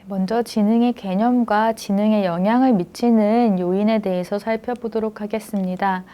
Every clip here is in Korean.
먼저 지능의 개념과 지능에 영향을 미치는 요인에 대해서 살펴보도록 하겠습니다.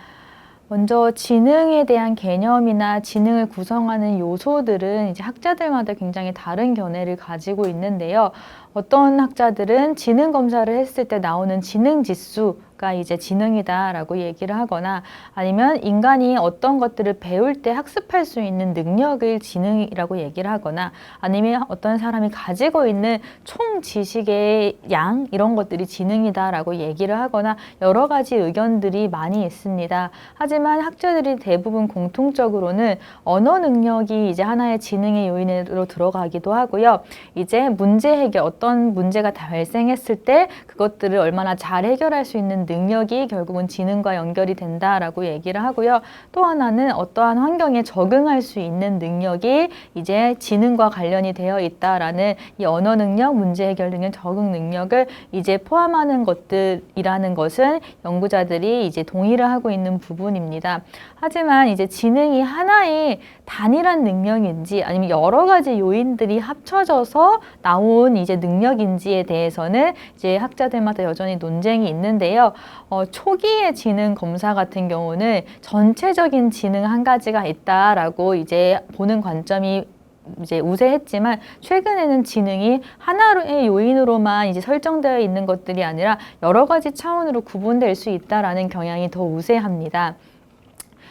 먼저 지능에 대한 개념이나 지능을 구성하는 요소들은 이제 학자들마다 굉장히 다른 견해를 가지고 있는데요. 어떤 학자들은 지능 검사를 했을 때 나오는 지능 지수가 이제 지능이다라고 얘기를 하거나, 아니면 인간이 어떤 것들을 배울 때 학습할 수 있는 능력을 지능이라고 얘기를 하거나, 아니면 어떤 사람이 가지고 있는 총 지식의 양, 이런 것들이 지능이다라고 얘기를 하거나, 여러 가지 의견들이 많이 있습니다. 하지만 학자들이 대부분 공통적으로는 언어 능력이 이제 하나의 지능의 요인으로 들어가기도 하고요. 이제 문제 해결, 어떤 문제가 발생했을 때 그것들을 얼마나 잘 해결할 수 있는 능력이 결국은 지능과 연결이 된다라고 얘기를 하고요. 또 하나는 어떠한 환경에 적응할 수 있는 능력이 이제 지능과 관련이 되어 있다라는, 이 언어 능력, 문제 해결 능력, 적응 능력을 이제 포함하는 것들이라는 것은 연구자들이 이제 동의를 하고 있는 부분입니다. 하지만 이제 지능이 하나의 단일한 능력인지 아니면 여러 가지 요인들이 합쳐져서 나온 이제 능력인지에 대해서는 이제 학자들마다 여전히 논쟁이 있는데요. 초기의 지능 검사 같은 경우는 전체적인 지능 한 가지가 있다라고 이제 보는 관점이 이제 우세했지만, 최근에는 지능이 하나의 요인으로만 이제 설정되어 있는 것들이 아니라 여러 가지 차원으로 구분될 수 있다라는 경향이 더 우세합니다.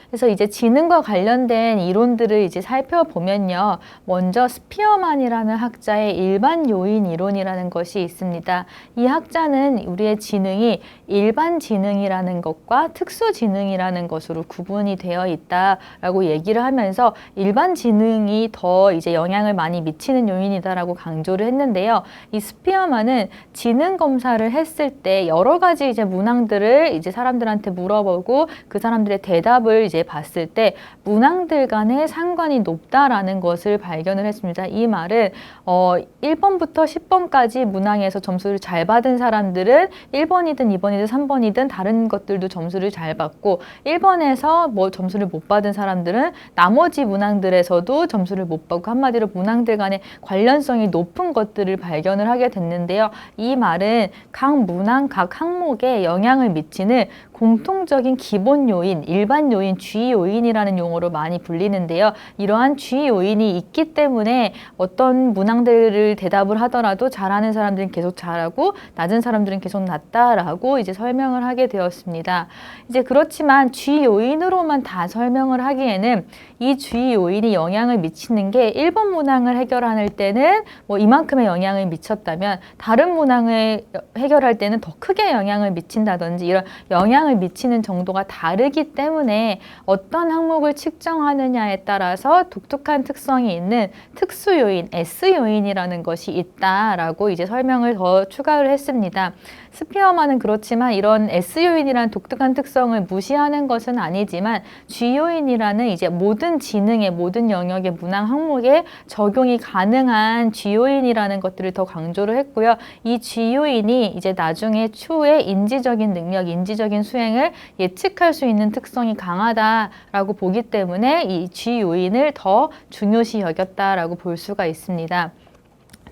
그래서 이제 지능과 관련된 이론들을 이제 살펴보면요. 먼저 스피어만이라는 학자의 일반 요인 이론이라는 것이 있습니다. 이 학자는 우리의 지능이 일반 지능이라는 것과 특수 지능이라는 것으로 구분이 되어 있다라고 얘기를 하면서, 일반 지능이 더 이제 영향을 많이 미치는 요인이다라고 강조를 했는데요. 이 스피어만은 지능 검사를 했을 때 여러 가지 이제 문항들을 이제 사람들한테 물어보고 그 사람들의 대답을 이제 봤을 때 문항들 간의 상관이 높다라는 것을 발견을 했습니다. 이 말은 1번부터 10번까지 문항에서 점수를 잘 받은 사람들은 1번이든 2번이든 3번이든 다른 것들도 점수를 잘 받고, 1번에서 뭐 점수를 못 받은 사람들은 나머지 문항들에서도 점수를 못 받고, 한마디로 문항들 간의 관련성이 높은 것들을 발견을 하게 됐는데요. 이 말은 각 문항, 각 항목에 영향을 미치는 공통적인 기본 요인, 일반 요인, G 요인이라는 용어로 많이 불리는데요. 이러한 G 요인이 있기 때문에 어떤 문항들을 대답을 하더라도 잘하는 사람들은 계속 잘하고 낮은 사람들은 계속 낮다라고 이제 설명을 하게 되었습니다. 이제 그렇지만 G 요인으로만 다 설명을 하기에는 이 G 요인이 영향을 미치는 게 1번 문항을 해결할 때는 뭐 이만큼의 영향을 미쳤다면 다른 문항을 해결할 때는 더 크게 영향을 미친다든지, 이런 영향을 미치는 정도가 다르기 때문에 어떤 항목을 측정하느냐에 따라서 독특한 특성이 있는 특수 요인, S 요인이라는 것이 있다라고 이제 설명을 더 추가를 했습니다. 스피어만은 그렇지만 이런 S 요인이라는 독특한 특성을 무시하는 것은 아니지만, G 요인이라는 이제 모든 지능의 모든 영역의 문항 항목에 적용이 가능한 G 요인이라는 것들을 더 강조를 했고요. 이 G 요인이 이제 나중에 추후에 인지적인 능력, 인지적인 수행을 예측할 수 있는 특성이 강하다라고 보기 때문에 이 G 요인을 더 중요시 여겼다라고 볼 수가 있습니다.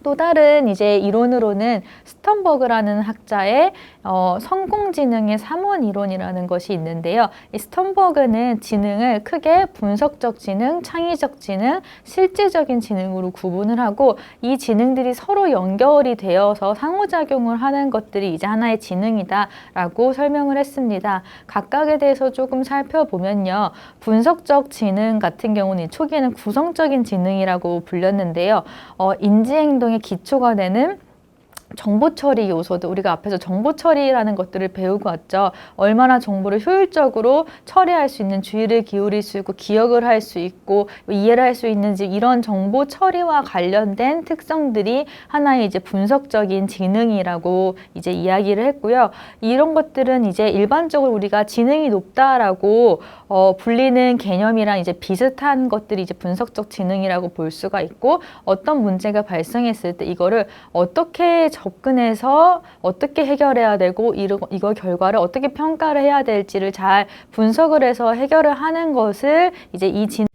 또 다른 이제 이론으로는 스턴버그라는 학자의 성공지능의 3원 이론이라는 것이 있는데요. 이 스턴버그는 지능을 크게 분석적 지능, 창의적 지능, 실제적인 지능으로 구분을 하고, 이 지능들이 서로 연결이 되어서 상호작용을 하는 것들이 이제 하나의 지능이다라고 설명을 했습니다. 각각에 대해서 조금 살펴보면요. 분석적 지능 같은 경우는 초기에는 구성적인 지능이라고 불렸는데요. 인지행동 기초가 되는 정보 처리 요소도, 우리가 앞에서 정보 처리라는 것들을 배우고 왔죠. 얼마나 정보를 효율적으로 처리할 수 있는, 주의를 기울일 수 있고 기억을 할 수 있고 이해를 할 수 있는지, 이런 정보 처리와 관련된 특성들이 하나의 이제 분석적인 지능이라고 이제 이야기를 했고요. 이런 것들은 이제 일반적으로 우리가 지능이 높다라고 불리는 개념이랑 이제 비슷한 것들이 이제 분석적 지능이라고 볼 수가 있고, 어떤 문제가 발생했을 때 이거를 어떻게 접근해서 어떻게 해결해야 되고, 이거 결과를 어떻게 평가를 해야 될지를 잘 분석을 해서 해결을 하는 것을 이제 이 지능